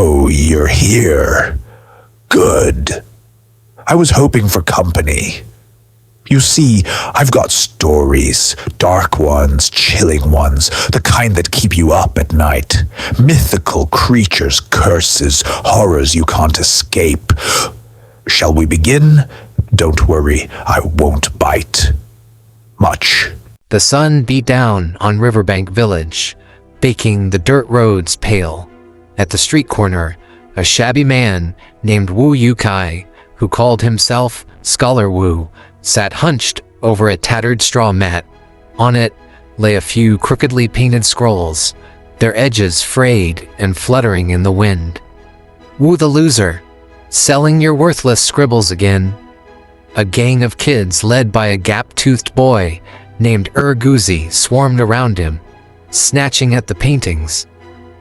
Oh, you're here. Good. I was hoping for company. You see, I've got stories, dark ones, chilling ones, the kind that keep you up at night. Mythical creatures, curses, horrors you can't escape. Shall we begin? Don't worry, I won't bite. Much. The sun beat down on Riverbank Village, baking the dirt roads pale. At the street corner, a shabby man named Wu Yukai, who called himself Scholar Wu, sat hunched over a tattered straw mat. On it lay a few crookedly painted scrolls, their edges frayed and fluttering in the wind. Wu the loser, selling your worthless scribbles again. A gang of kids led by a gap-toothed boy named Guzi swarmed around him, snatching at the paintings.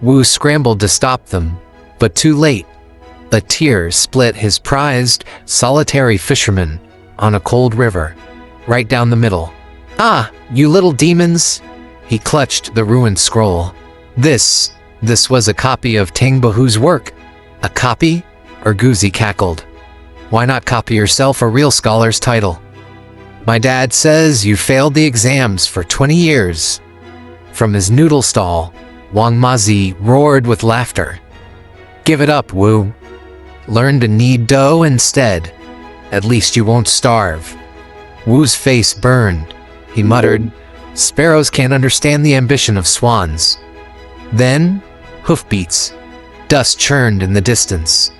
Wu scrambled to stop them, but too late. A tear split his prized, solitary fisherman on a cold river, right down the middle. Ah, you little demons! He clutched the ruined scroll. This was a copy of Tangbahu's work. A copy? Guzi cackled. Why not copy yourself a real scholar's title? My dad says you failed the exams for 20 years. From his noodle stall, Wang Mazi roared with laughter. Give it up, Wu. Learn to knead dough instead. At least you won't starve. Wu's face burned. He muttered, sparrows can't understand the ambition of swans. Then, hoofbeats. Dust churned in the distance.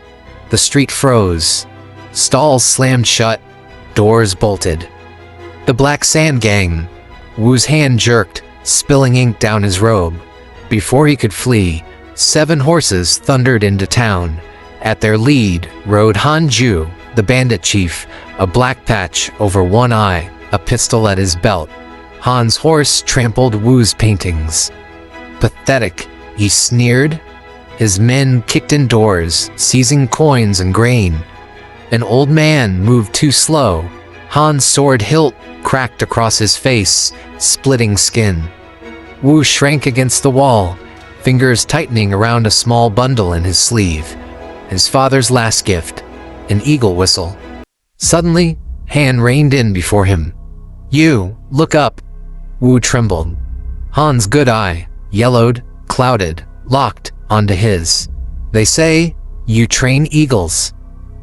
The street froze. Stalls slammed shut. Doors bolted. The Black Sand Gang. Wu's hand jerked, spilling ink down his robe. Before he could flee, 7 horses thundered into town. At their lead rode Han Ju, the bandit chief, a black patch over one eye, a pistol at his belt. Han's horse trampled Wu's paintings. Pathetic, he sneered. His men kicked in doors, seizing coins and grain. An old man moved too slow. Han's sword hilt cracked across his face, splitting skin. Wu shrank against the wall, fingers tightening around a small bundle in his sleeve. His father's last gift, an eagle whistle. Suddenly, Han reined in before him. You, look up. Wu trembled. Han's good eye, yellowed, clouded, locked onto his. They say, you train eagles.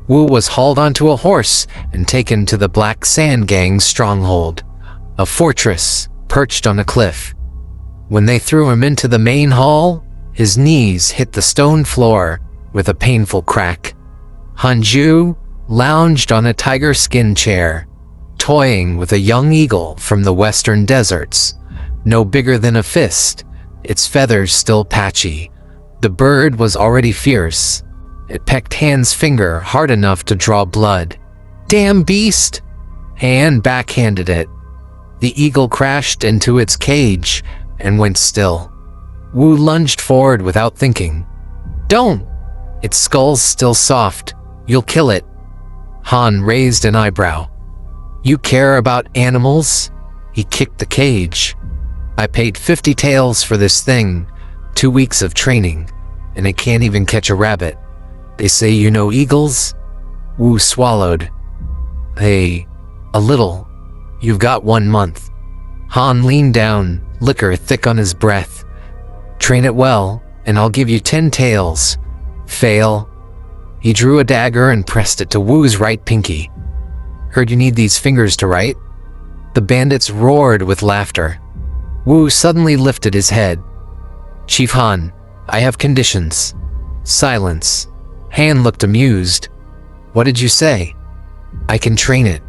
Wu was hauled onto a horse and taken to the Black Sand Gang's stronghold, a fortress perched on a cliff. When they threw him into the main hall, his knees hit the stone floor with a painful crack. Hanju lounged on a tiger skin chair, toying with a young eagle from the western deserts, no bigger than a fist, its feathers still patchy. The bird was already fierce. It pecked Han's finger hard enough to draw blood. Damn beast! Han backhanded it. The eagle crashed into its cage and went still. Wu lunged forward without thinking. Don't! Its skull's still soft. You'll kill it. Han raised an eyebrow. You care about animals? He kicked the cage. I paid 50 taels for this thing, 2 weeks of training, and it can't even catch a rabbit. They say you know eagles? Wu swallowed. A little. You've got 1 month. Han leaned down, liquor thick on his breath. Train it well, and I'll give you 10 taels. Fail. He drew a dagger and pressed it to Wu's right pinky. Heard you need these fingers to write? The bandits roared with laughter. Wu suddenly lifted his head. Chief Han, I have conditions. Silence. Han looked amused. What did you say? I can train it.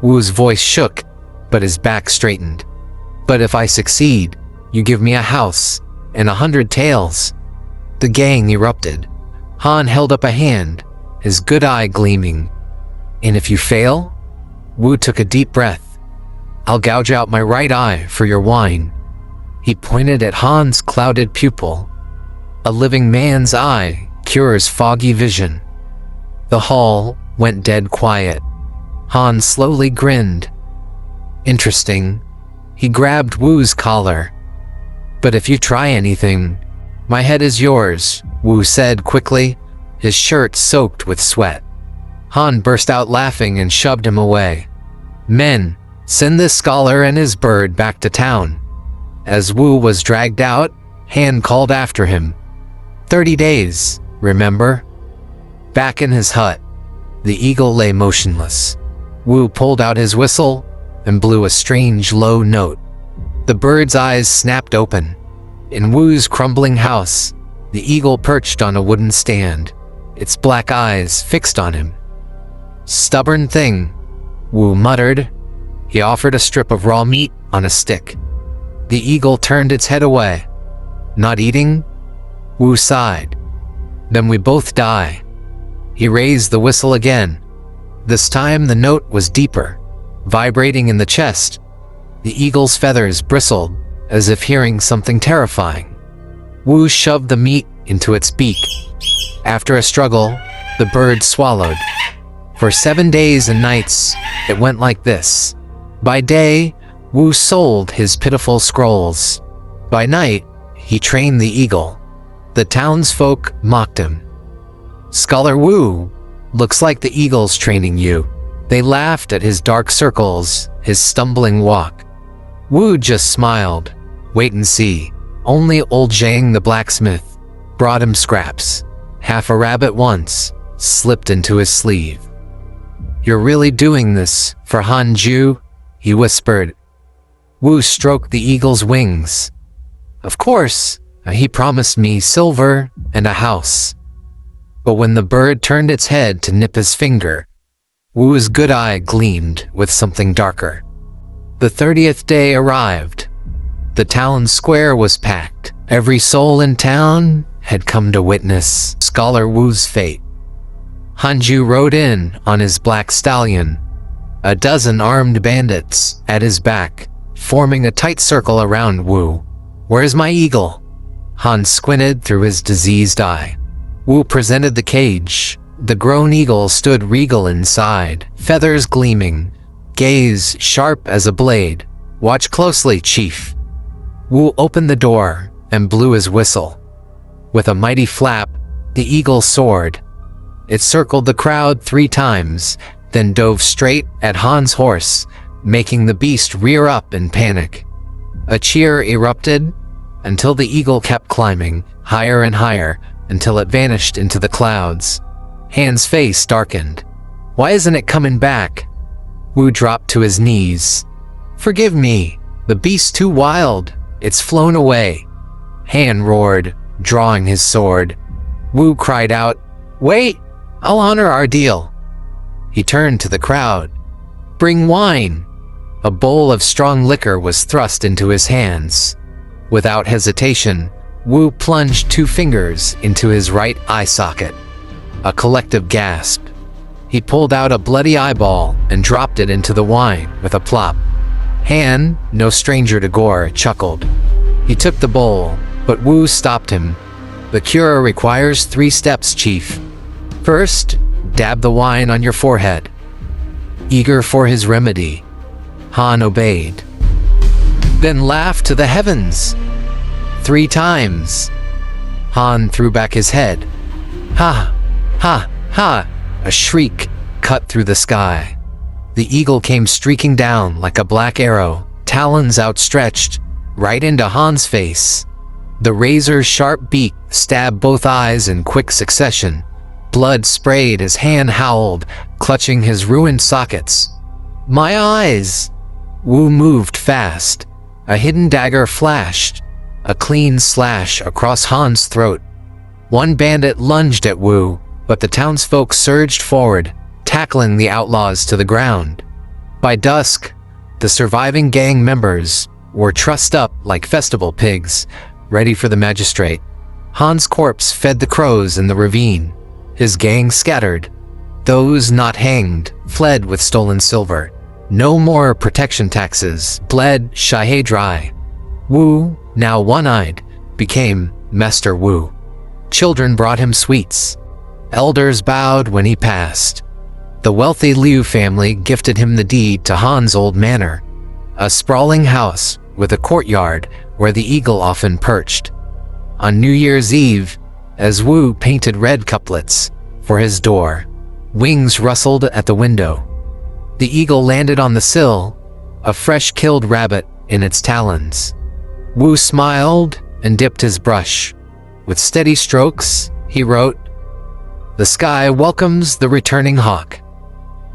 Wu's voice shook, but his back straightened. But if I succeed, you give me a house and 100 taels. The gang erupted. Han held up a hand, his good eye gleaming. And if you fail? Wu took a deep breath. I'll gouge out my right eye for your wine. He pointed at Han's clouded pupil. A living man's eye cures foggy vision. The hall went dead quiet. Han slowly grinned. Interesting. He grabbed Wu's collar. But if you try anything, my head is yours, Wu said quickly, his shirt soaked with sweat. Han burst out laughing and shoved him away. Men, send this scholar and his bird back to town. As Wu was dragged out, Han called after him. 30 days, remember? Back in his hut, the eagle lay motionless. Wu pulled out his whistle and blew a strange low note. The bird's eyes snapped open. In Wu's crumbling house, the eagle perched on a wooden stand, its black eyes fixed on him. Stubborn thing, Wu muttered. He offered a strip of raw meat on a stick. The eagle turned its head away. Not eating? Wu sighed. Then we both die. He raised the whistle again. This time the note was deeper, vibrating in the chest. The eagle's feathers bristled, as if hearing something terrifying. Wu shoved the meat into its beak. After a struggle, the bird swallowed. For 7 days and nights, it went like this. By day, Wu sold his pitiful scrolls. By night, he trained the eagle. The townsfolk mocked him. Scholar Wu, looks like the eagle's training you. They laughed at his dark circles, his stumbling walk. Wu just smiled. Wait and see. Only old Zhang the blacksmith brought him scraps. Half a rabbit once slipped into his sleeve. You're really doing this for Hanju? He whispered. Wu stroked the eagle's wings. Of course, he promised me silver and a house. But when the bird turned its head to nip his finger, Wu's good eye gleamed with something darker. The 30th day arrived. The town square was packed. Every soul in town had come to witness Scholar Wu's fate. Hanju rode in on his black stallion, a dozen armed bandits at his back, forming a tight circle around Wu. Where's my eagle? Han squinted through his diseased eye. Wu presented the cage. The grown eagle stood regal inside, feathers gleaming, gaze sharp as a blade. Watch closely, chief. Wu opened the door and blew his whistle. With a mighty flap, the eagle soared. It circled the crowd 3 times, then dove straight at Han's horse, making the beast rear up in panic. A cheer erupted until the eagle kept climbing, higher and higher, until it vanished into the clouds. Han's face darkened. Why isn't it coming back? Wu dropped to his knees. Forgive me, the beast's too wild. It's flown away. Han roared, drawing his sword. Wu cried out, Wait, I'll honor our deal. He turned to the crowd. Bring wine. A bowl of strong liquor was thrust into his hands. Without hesitation, Wu plunged 2 fingers into his right eye socket. A collective gasp. He pulled out a bloody eyeball and dropped it into the wine with a plop. Han, no stranger to gore, chuckled. He took the bowl, but Wu stopped him. The cure requires 3 steps, chief. First, dab the wine on your forehead. Eager for his remedy, Han obeyed. Then laugh to the heavens. 3 times. Han threw back his head. Ha! Ha! Ha! A shriek cut through the sky. The eagle came streaking down like a black arrow, talons outstretched, right into Han's face. The razor's sharp beak stabbed both eyes in quick succession. Blood sprayed as Han howled, clutching his ruined sockets. My eyes! Wu moved fast. A hidden dagger flashed, a clean slash across Han's throat. One bandit lunged at Wu, but the townsfolk surged forward, tackling the outlaws to the ground. By dusk, the surviving gang members were trussed up like festival pigs, ready for the magistrate. Han's corpse fed the crows in the ravine. His gang scattered. Those not hanged fled with stolen silver. No more protection taxes bled Shihei dry. Wu, now one-eyed, became Master Wu. Children brought him sweets. Elders bowed when he passed. The wealthy Liu family gifted him the deed to Han's old manor, a sprawling house with a courtyard where the eagle often perched. On New Year's Eve, as Wu painted red couplets for his door. Wings rustled at the window. The eagle landed on the sill, a fresh killed rabbit in its talons. Wu smiled and dipped his brush. With steady strokes, he wrote, "The sky welcomes the returning hawk.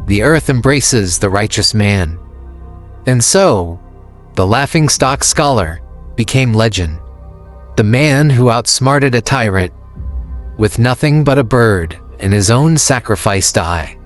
The earth embraces the righteous man." And so, the laughingstock scholar became legend. The man who outsmarted a tyrant with nothing but a bird and his own sacrificed eye.